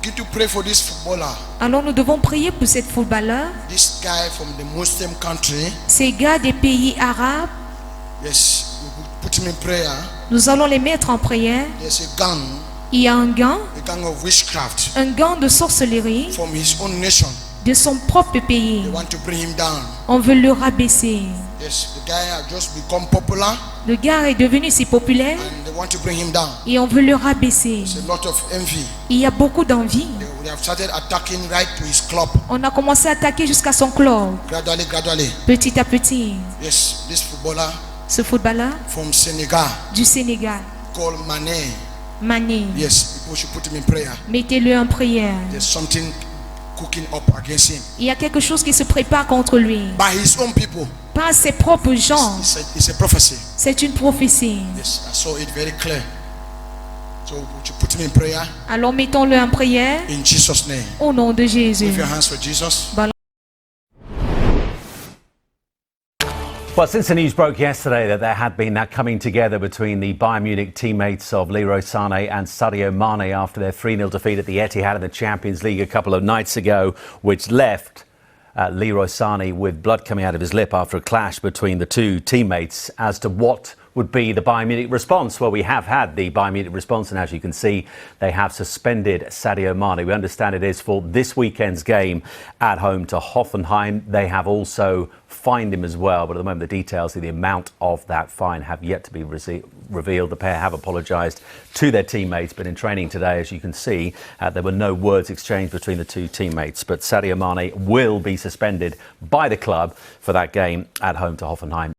begin to pray for this footballer. Alors nous devons prier pour cette footballeur. This guy from the Muslim country. Ces gars des pays arabes. Yes, we put him in prayer. Nous allons les mettre en prière. There's a gang. Il y a un gang of witchcraft. Un gang de sorcellerie. From his own nation. De son propre pays. They want to bring him down. On veut le rabaisser. Yes, the guy has just become popular. Le gars est devenu si populaire. And they want to bring him down. Et on veut le rabaisser. There's a lot of envy. Il y a beaucoup d'envie. They have started attacking right to his club. On a commencé à attaquer jusqu'à son club. Gradually. Petit à petit. Yes, this footballer. Ce footballeur. From Senegal. Du Sénégal. Called Mané. Yes, people should put him in prayer. Mettez-le en prière. There's something cooking up against him. Il y a quelque chose qui se prépare contre lui. By his own people. Par ses propres gens. It's a prophecy. C'est une prophétie. Yes, I saw it very clear. So would you put him in prayer? Alors mettons-le en prière. In Jesus' name. Au nom de Jésus. Lift your hands for Jesus. Well, since the news broke yesterday that there had been that coming together between the Bayern Munich teammates of Leroy Sané and Sadio Mane after their 3-0 defeat at the Etihad in the Champions League a couple of nights ago, which left Leroy Sané with blood coming out of his lip after a clash between the two teammates as to what would be the Bayern Munich response. Well, we have had the Bayern Munich response, and as you can see, they have suspended Sadio Mane. We understand it is for this weekend's game at home to Hoffenheim. They have also fined him as well, but at the moment the details of the amount of that fine have yet to be revealed. The pair have apologised to their teammates, but in training today, as you can see, there were no words exchanged between the two teammates. But Sadio Mane will be suspended by the club for that game at home to Hoffenheim.